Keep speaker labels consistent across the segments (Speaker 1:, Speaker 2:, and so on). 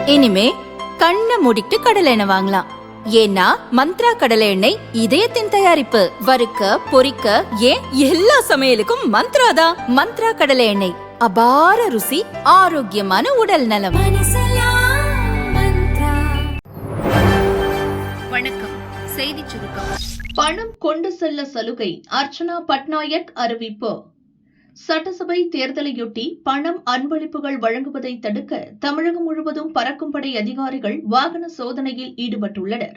Speaker 1: இனிமே கண்ணை மூடிட்டு கடலை எண்ணெய் வாங்கலாம். ஏன்னா மந்த்ரா கடலை எண்ணெய் இதயத்தின் தயாரிப்பு. வறுக்க பொரிக்க ஏன் எல்லா சமையலுக்கும் மந்த்ரா தான். மந்த்ரா கடலை எண்ணெய், அபார ருசி, ஆரோக்கியமான உடல் நலம்.
Speaker 2: வணக்கம். செய்தி சுருக்கம். பணம் கொண்டு செல்ல சலுகை, அர்ச்சனா பட்நாயக் அறிவிப்பு. சட்டசபை தேர்தலையொட்டி பணம் அன்பளிப்புகள் வழங்குவதை தடுக்க தமிழகம் முழுவதும் பறக்கும் படை அதிகாரிகள் வாகன சோதனையில் ஈடுபட்டுள்ளனர்.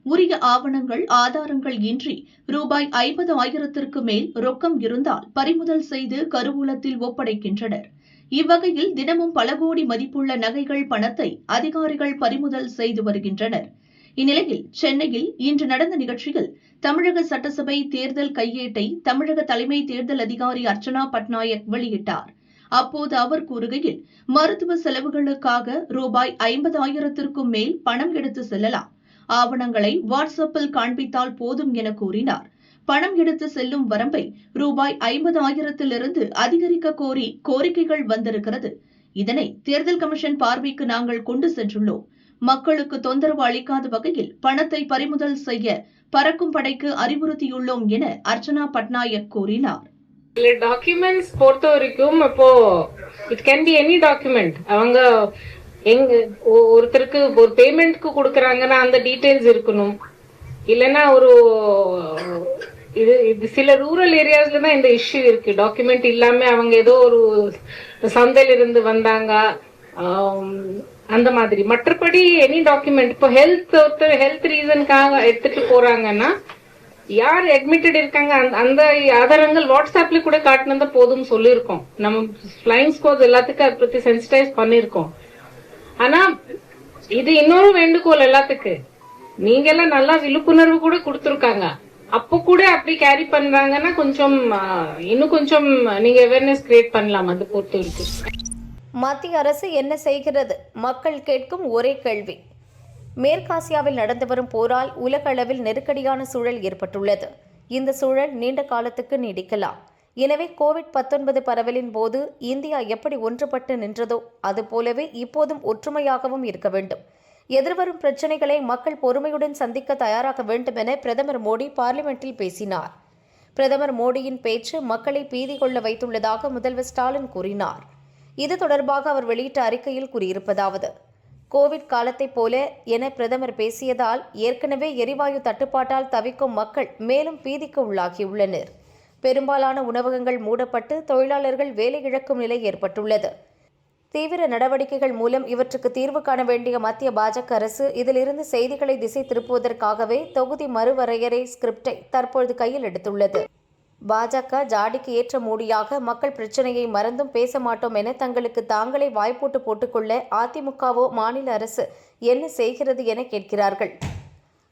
Speaker 2: உரிய ஆவணங்கள், ஆதாரங்கள் இன்றி ரூபாய் 50,000ற்கு மேல் ரொக்கம் இருந்தால் பறிமுதல் செய்து கருவூலத்தில் ஒப்படைக்கின்றனர். இவ்வகையில் தினமும் பல கோடி மதிப்புள்ள நகைகள், பணத்தை அதிகாரிகள் பறிமுதல் செய்து வருகின்றனர். இந்நிலையில் சென்னையில் இன்று நடந்த நிகழ்ச்சியில் தமிழக சட்டசபை தேர்தல் கையேட்டை தமிழக தலைமை தேர்தல் அதிகாரி அர்ச்சனா பட்நாயக் வெளியிட்டார். அப்போது அவர் கூறுகையில், மருத்துவ செலவுகளுக்காக ரூபாய் 50,000ற்கும் மேல் பணம் எடுத்து செல்லலாம். ஆவணங்களை வாட்ஸ்அப்பில் காண்பித்தால் போதும் என கூறினார். பணம் எடுத்து செல்லும் வரம்பை ரூபாய் 50,000லிருந்து அதிகரிக்க கோரி கோரிக்கைகள் வந்திருக்கிறது. இதனை தேர்தல் கமிஷன் பார்வைக்கு நாங்கள் கொண்டு சென்றுள்ளோம். மக்களுக்கு தொந்தரவு அளிக்காத வகையில் பணத்தை பறிமுதல் செய்ய பறக்கும் படைக்கு அறிவுறுத்தியுள்ளோம் என அர்ச்சனா பட்நாயக் கூறினார்.
Speaker 3: டாக்குமெண்ட்ஸ் பொறுத்த வரைக்கும் இப்போ it can be any document. அவங்க ஒருத்தருக்கு ஒரு பேமெண்ட்க்கு கொடுக்கறாங்கன்னா அந்த டீடைல்ஸ் இருக்கணும். இல்லைன்னா இது சில ரூரல் ஏரியாஸ்ல தான் இந்த இஷ்யூ இருக்கு. டாக்குமெண்ட் இல்லாம அவங்க ஏதோ ஒரு சந்தையில இருந்து வந்தாங்க அந்த மாதிரி. மற்றபடி எனி டாக்குமெண்ட், இப்போ ஹெல்த் ரீசனுக்காக எடுத்துட்டு போறாங்கன்னா யார் அட்மிட்டட் இருக்காங்க அந்த ஆதாரங்கள் வாட்ஸ்அப்ல கூட காட்டினதா போதும் சொல்லியிருக்கோம். நம்ம ஃபிளைங் ஸ்குவாட் எல்லாத்துக்கும் அதை பத்தி சென்சிடைஸ் பண்ணிருக்கோம். ஆனா இது இன்னொரு வேண்டுகோள் எல்லாத்துக்கு, நீங்க எல்லாம் நல்லா விழிப்புணர்வு கூட கொடுத்துருக்காங்க. அப்போ கூட அப்படி கேரி பண்றாங்கன்னா கொஞ்சம் இன்னும் கொஞ்சம் நீங்க அவேர்னஸ் கிரியேட் பண்ணலாம். அது பொறுத்த வரைக்கும்
Speaker 4: மத்திய அரசு என்ன செய்கிறது? மக்கள் கேட்கும் ஒரே கேள்வி. மேற்காசியாவில் நடந்து வரும் போரால் உலக அளவில் நெருக்கடியான சூழல் ஏற்பட்டுள்ளது. இந்த சூழல் நீண்ட காலத்துக்கு நீடிக்கலாம். எனவே கோவிட்-19 பரவலின் போது இந்தியா எப்படி ஒன்றுபட்டு நின்றதோ அதுபோலவே இப்போதும் ஒற்றுமையாகவும் இருக்க வேண்டும். எதிர்வரும் பிரச்சினைகளை மக்கள் பொறுமையுடன் சந்திக்க தயாராக வேண்டும் என பிரதமர் மோடி பார்லிமெண்டில் பேசினார். பிரதமர் மோடியின் பேச்சு மக்களை பீதி கொள்ள வைத்துள்ளதாக முதல்வர் ஸ்டாலின் கூறினார். இது தொடர்பாக அவர் வெளியிட்ட அறிக்கையில் கூறியிருப்பதாவது: கோவிட் காலத்தைப் போல என பிரதமர் பேசியதால் ஏற்கனவே எரிவாயு தட்டுப்பாட்டால் தவிக்கும் மக்கள் மேலும் பீதிக்கு உள்ளாகியுள்ளனர். பெரும்பாலான உணவகங்கள் மூடப்பட்டு தொழிலாளர்கள் வேலை இழக்கும் நிலை ஏற்பட்டுள்ளது. தீவிர நடவடிக்கைகள் மூலம் இவற்றுக்கு தீர்வு காண வேண்டிய மத்திய பாஜக அரசு இதிலிருந்து செய்திகளை திசை திருப்புவதற்காகவே தொகுதி மறுவரையறை ஸ்கிரிப்டை தற்பொழுது கையில் எடுத்துள்ளது. பாஜக ஜாடிக்கு ஏற்ற மூடியாக மக்கள் பிரச்சனையை மறந்தும் பேச மாட்டோம் என தங்களுக்கு தாங்களே வாய்ப்போட்டு போட்டுக்கொள்ள அதிமுகவோ மாநில அரசு என்ன செய்கிறது என கேட்கிறார்கள்.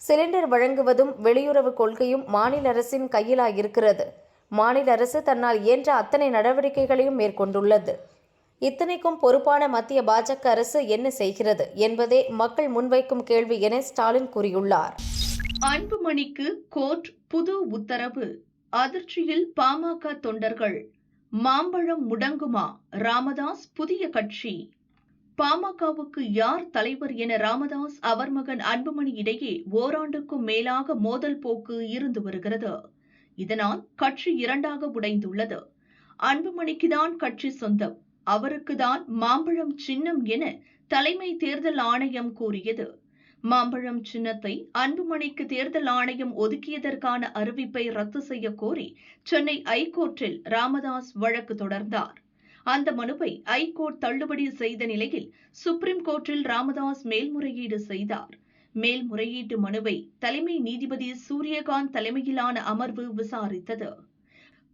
Speaker 4: சிலிண்டர் வழங்குவதும் வெளியுறவு கொள்கையும் மாநில அரசின் கையிலாயிருக்கிறது. மாநில அரசு தன்னால் இயன்ற அத்தனை நடவடிக்கைகளையும் மேற்கொண்டுள்ளது. இத்தனைக்கும் பொறுப்பான மத்திய பாஜக அரசு என்ன செய்கிறது என்பதே மக்கள் முன்வைக்கும் கேள்வி என ஸ்டாலின் கூறியுள்ளார்.
Speaker 2: அன்புமணிக்கு கோர்ட் புது உத்தரவு. அதிர்ச்சியில் பாமக தொண்டர்கள். மாம்பழம் முடங்குமா? ராமதாஸ் புதிய கட்சி. பாமகவுக்கு யார் தலைவர் என ராமதாஸ் அவர் மகன் அன்புமணி இடையே ஓராண்டுக்கும் மேலாக மோதல் போக்கு இருந்து வருகிறது. இதனால் கட்சி இரண்டாக உடைந்துள்ளது. அன்புமணிக்குதான் கட்சி சொந்தம், அவருக்குதான் மாம்பழம் சின்னம் என தலைமை தேர்தல் ஆணையம் கூறியது. மாம்பழம் சின்னத்தை அன்புமணிக்கு தேர்தல் ஆணையம் ஒதுக்கியதற்கான அறிவிப்பை ரத்து செய்ய கோரி சென்னை ஐகோர்ட்டில் ராமதாஸ் வழக்கு தொடர்ந்தார். அந்த மனுவை ஐகோர்ட் தள்ளுபடி செய்த நிலையில் சுப்ரீம் கோர்ட்டில் ராமதாஸ் மேல்முறையீடு செய்தார். மேல்முறையீட்டு மனுவை தலைமை நீதிபதி சூரியகாந்த் தலைமையிலான அமர்வு விசாரித்தது.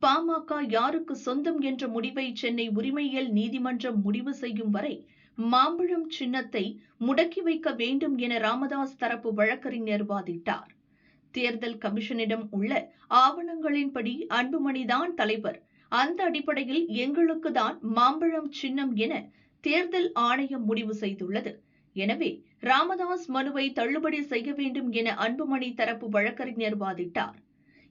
Speaker 2: பாமக யாருக்கு சொந்தம் என்ற முடிவை சென்னை உரிமையியல் நீதிமன்றம் முடிவு செய்யும் வரை மாம்பழம் சின்னத்தை முடக்கி வைக்க வேண்டும் என ராமதாஸ் தரப்பு வழக்கறிஞர் வாதிட்டார். தேர்தல் கமிஷனிடம் உள்ள ஆவணங்களின்படி அன்புமணிதான் தலைவர், அந்த அடிப்படையில் எங்களுக்கு தான் மாம்பழம் சின்னம் என தேர்தல் ஆணையம் முடிவு செய்துள்ளது. எனவே ராமதாஸ் மனுவை தள்ளுபடி செய்ய வேண்டும் என அன்புமணி தரப்பு வழக்கறிஞர் வாதிட்டார்.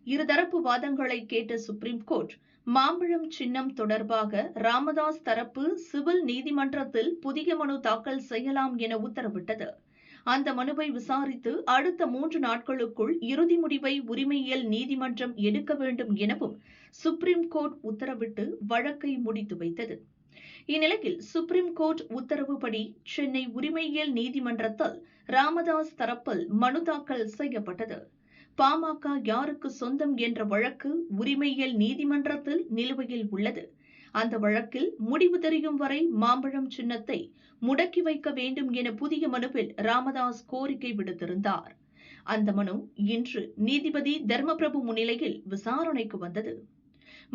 Speaker 2: இருதரப்பு வாதங்களை கேட்ட சுப்ரீம் கோர்ட் மாம்பழம் சின்னம் தொடர்பாக ராமதாஸ் தரப்பு சிவில் நீதிமன்றத்தில் புதிய மனு தாக்கல் செய்யலாம் என உத்தரவிட்டது. அந்த மனுவை விசாரித்து அடுத்த 3 நாட்களுக்குள் இறுதி முடிவை உரிமையியல் நீதிமன்றம் எடுக்க வேண்டும் எனவும் சுப்ரீம் கோர்ட் உத்தரவிட்டு வழக்கை முடித்து வைத்தது. இந்நிலையில் சுப்ரீம் கோர்ட் உத்தரவுப்படி சென்னை உரிமையியல் நீதிமன்றத்தில் ராமதாஸ் தரப்பில் மனு தாக்கல் செய்யப்பட்டது. பாமக யாருக்கு சொந்தம் என்ற வழக்கு உரிமையியல் நீதிமன்றத்தில் நிலுவையில் உள்ளது. அந்த வழக்கில் முடிவு தெரியும் வரை மாம்பழம் சின்னத்தை முடக்கி வைக்க வேண்டும் என புதிய மனுவில் ராமதாஸ் கோரிக்கை விடுத்திருந்தார். அந்த மனு இன்று நீதிபதி தர்மபிரபு முன்னிலையில் விசாரணைக்கு வந்தது.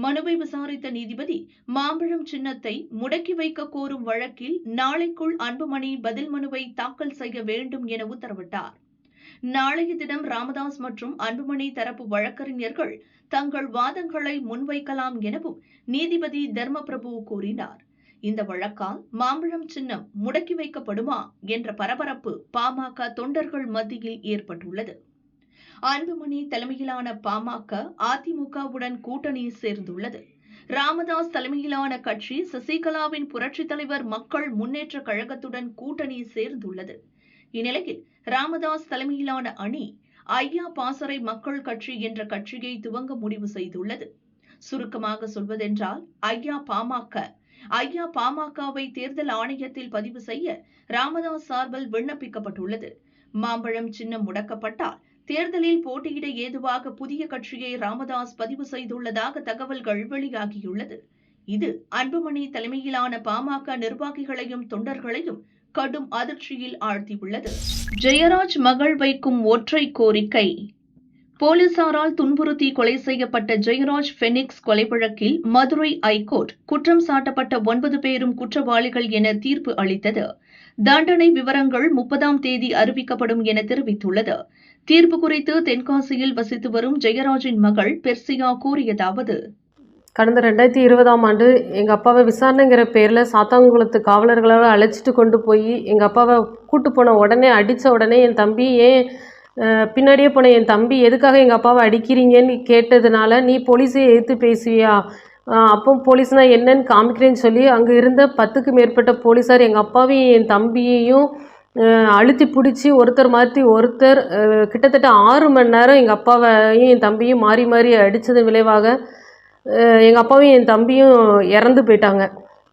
Speaker 2: மனுவை விசாரித்த நீதிபதி மாம்பழம் சின்னத்தை முடக்கி வைக்க கோரும் வழக்கில் நாளைக்குள் அன்புமணி பதில் மனுவை தாக்கல் செய்ய வேண்டும் என உத்தரவிட்டார். நாளைய தினம் ராமதாஸ் மற்றும் அன்புமணி தரப்பு வழக்கறிஞர்கள் தங்கள் வாதங்களை முன்வைக்கலாம் எனவும் நீதிபதி தர்மபிரபு கூறினார். இந்த வழக்கால் மாம்பழம் சின்னம் முடக்கி வைக்கப்படுமா என்ற பரபரப்பு பாமக தொண்டர்கள் மத்தியில் ஏற்பட்டுள்ளது. அன்புமணி தலைமையிலான பாமக அதிமுகவுடன் கூட்டணி சேர்ந்துள்ளது. ராமதாஸ் தலைமையிலான கட்சி சசிகலாவின் புரட்சித் தலைவர் மக்கள் முன்னேற்ற கழகத்துடன் கூட்டணி சேர்ந்துள்ளது. இந்நிலையில் ராமதாஸ் தலைமையிலான அணி ஐயா பாசறை மக்கள் கட்சி என்ற கட்சியை துவங்க முடிவு செய்துள்ளது. சுருக்கமாக சொல்வதென்றால் ஐயா பாமகவை தேர்தல் ஆணையத்தில் பதிவு செய்ய ராமதாஸ் சார்பில் விண்ணப்பிக்கப்பட்டுள்ளது. மாம்பழம் சின்னம் முடக்கப்பட்டால் தேர்தலில் போட்டியிட ஏதுவாக புதிய கட்சியை ராமதாஸ் பதிவு செய்துள்ளதாக தகவல்கள் வெளியாகியுள்ளது. இது அன்புமணி தலைமையிலான பாமக நிர்வாகிகளையும் தொண்டர்களையும் கடும் அதிர்ச்சியில் ஆழ்த்தியுள்ளது. ஜெயராஜ் மகள் வைக்கும் ஒற்றை கோரிக்கை. போலீசாரால் துன்புறுத்தி கொலை செய்யப்பட்ட ஜெயராஜ் பெனிக்ஸ் கொலை வழக்கில் மதுரை ஐகோர்ட் குற்றம் சாட்டப்பட்ட 9 பேரும் குற்றவாளிகள் என தீர்ப்பு அளித்தது. தண்டனை விவரங்கள் 30ஆம் தேதி அறிவிக்கப்படும் என தெரிவித்துள்ளது. தீர்ப்பு குறித்து தென்காசியில் வசித்து வரும் ஜெயராஜின் மகள் பெர்சியா கூறியதாவது:
Speaker 5: கடந்த 2020ஆம் ஆண்டு எங்கள் அப்பாவை விசாரணைங்கிற பேரில் சாத்தான்குளத்து காவலர்களால் அழைச்சிட்டு கொண்டு போய் எங்கள் அப்பாவை கூட்டு போன உடனே அடித்த உடனே என் தம்பி பின்னாடியே போன என் தம்பி எதுக்காக எங்கள் அப்பாவை அடிக்கிறீங்கன்னு கேட்டதுனால, நீ போலீஸை எதிர்த்து பேசுவியா, அப்போ போலீஸ்னா என்னன்னு காமிக்கிறேன்னு சொல்லி அங்கே இருந்த 10க்கு மேற்பட்ட போலீஸார் எங்கள் அப்பாவையும் என் தம்பியையும் அழுத்தி பிடிச்சி ஒருத்தர் மாற்றி ஒருத்தர் கிட்டத்தட்ட 6 மணி நேரம் எங்கள் அப்பாவையும் என் தம்பியும் மாறி மாறி அடித்ததன் விளைவாக எங்கள் அப்பாவும் என் தம்பியும் இறந்து போயிட்டாங்க.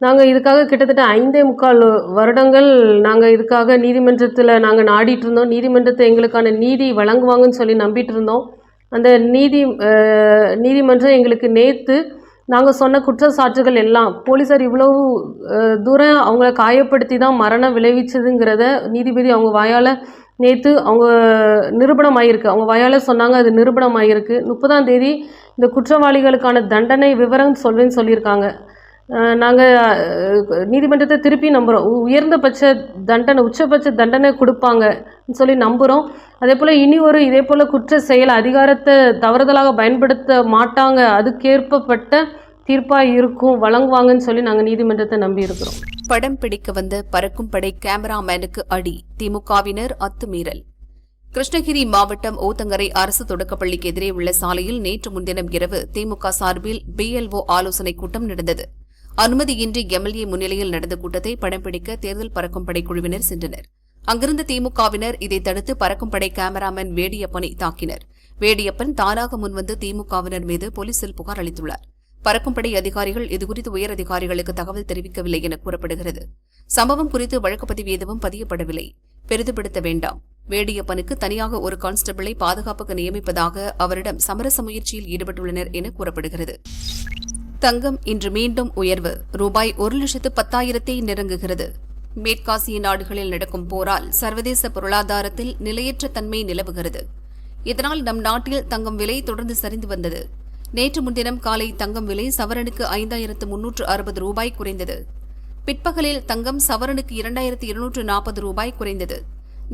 Speaker 5: நாங்கள் இதுக்காக கிட்டத்தட்ட 5.25 வருடங்கள் நாங்கள் இதுக்காக நீதிமன்றத்தில் நாங்கள் நாடிட்டு இருந்தோம். நீதிமன்றத்தை எங்களுக்கான நீதி வழங்குவாங்கன்னு சொல்லி நம்பிட்டு இருந்தோம். அந்த நீதிமன்றம் எங்களுக்கு நேற்று நாங்கள் சொன்ன குற்றச்சாட்டுகள் எல்லாம் போலீஸார் இவ்வளவு தூரம் அவங்கள காயப்படுத்தி தான் மரணம் விளைவிச்சதுங்கிறத நீதிபதி அவங்க வாயால் நேற்று அவங்க நிரூபணமாயிருக்கு. அவங்க வாயால் சொன்னாங்க, அது நிரூபணமாயிருக்கு. 30ஆம் தேதி இந்த குற்றவாளிகளுக்கான தண்டனை விவரம் சொல்வேன்னு சொல்லியிருக்காங்க. நாங்கள் நீதிமன்றத்தை திருப்பி நம்புகிறோம். உயர்ந்தபட்ச தண்டனை உச்சபட்ச தண்டனை கொடுப்பாங்கன்னு சொல்லி நம்புகிறோம். அதே போல் இனி ஒரு இதே போல் குற்ற செயல் அதிகாரத்தை தவறுதலாக பயன்படுத்த மாட்டாங்க, அதுக்கேற்பப்பட்ட தீர்ப்பாக இருக்கும், வழங்குவாங்கன்னு சொல்லி நாங்கள் நீதிமன்றத்தை நம்பி இருக்கிறோம்.
Speaker 1: படம் பிடிக்க வந்த பறக்கும் படை கேமராமேனுக்கு அடி, திமுகவினர் அத்துமீறல். கிருஷ்ணகிரி மாவட்டம் ஊத்தங்கரை அரசு தொடக்கப்பள்ளிக்கு எதிரே உள்ள சாலையில் நேற்று முன்தினம் இரவு திமுக சார்பில் BLO ஆலோசனை கூட்டம் நடந்தது. அனுமதியின்றி MLA முன்னிலையில் நடந்த கூட்டத்தை படம் பிடிக்க தேர்தல் பறக்கும் படை குழுவினர் சென்றனர். அங்கிருந்த திமுகவினர் இதை தடுத்து பறக்கும் படை கேமராமேன் வேடியப்பனை தாக்கினர். வேடியப்பன் தானாக முன்வந்து திமுகவினர் மீது போலீசில் புகார் அளித்துள்ளார். பறக்கும் படை அதிகாரிகள் இதுகுறித்து உயர் அதிகாரிகளுக்கு தகவல் தெரிவிக்கவில்லை என கூறப்படுகிறது. சம்பவம் குறித்து வழக்கு பதிவு எதுவும் பதியப்படவில்லை. பெரிதுபடுத்த வேண்டாம். வேடியப்பனுக்கு தனியாக ஒரு கான்ஸ்டபிளை பாதுகாப்புக்கு நியமிப்பதாக அவரிடம் சமரச முயற்சியில் ஈடுபட்டுள்ளனர் என கூறப்படுகிறது. தங்கம் இன்று மீண்டும் உயர்வு. ரூபாய் 1,10,000 நெருங்குகிறது. மேற்காசிய நாடுகளில் நடக்கும் போரால் சர்வதேச பொருளாதாரத்தில் நிலையற்ற தன்மை நிலவுகிறது. இதனால் நம் நாட்டில் தங்கம் விலை தொடர்ந்து சரிந்து வந்தது. நேற்று முன்தினம் காலை தங்கம் விலை சவரனுக்கு 5,360 ரூபாய் குறைந்தது. பிற்பகலில் தங்கம் சவரனுக்கு 2,240 ரூபாய் குறைந்தது.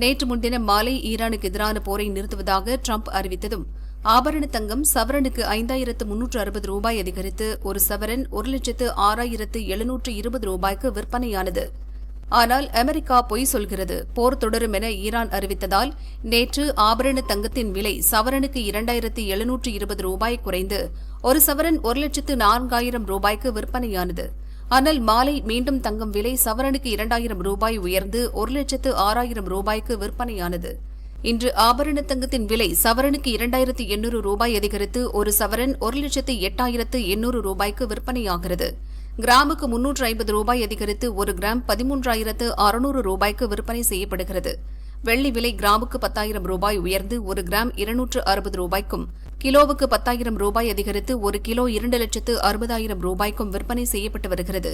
Speaker 1: நேற்று முன்தினம் மாலை ஈரானுக்கு எதிரான போரை நிறுத்துவதாக ட்ரம்ப் அறிவித்ததும் ஆபரண தங்கம் சவரனுக்கு 5,360 ரூபாய் அதிகரித்து ஒரு சவரன் 1,06,720 ரூபாய்க்கு விற்பனையானது.
Speaker 6: ஆனால் அமெரிக்கா பொய் சொல்கிறது. போர் தொடரும் என ஈரான் அறிவித்ததால் நேற்று ஆபரண தங்கத்தின் விலை சவரனுக்கு 2720 ரூபாய் குறைந்து ஒரு சவரன் 1,04,000 ரூபாய்க்கு விற்பனையானது. ஆனால் மாலை மீண்டும் தங்கம் விலை சவரனுக்கு 2000 ரூபாய் உயர்ந்து 1,06,000 ரூபாய்க்கு விற்பனையானது. இன்று ஆபரண தங்கத்தின் விலை சவரனுக்கு 2,800 ரூபாய் அதிகரித்து ஒரு சவரன் 1,08,800 ரூபாய்க்கு விற்பனையாகிறது. கிராமுக்கு 350 ரூபாய் அதிகரித்து ஒரு கிராம் 13,600 ரூபாய்க்கு விற்பனை செய்யப்படுகிறது. வெள்ளி விலை கிராமுக்கு 10,000 ரூபாய் உயர்ந்து ஒரு கிராம் 260 ரூபாய்க்கும், கிலோவுக்கு 10,000 ரூபாய் அதிகரித்து ஒரு கிலோ 2,60,000 ரூபாய்க்கும் விற்பனை செய்யப்பட்டு வருகிறது.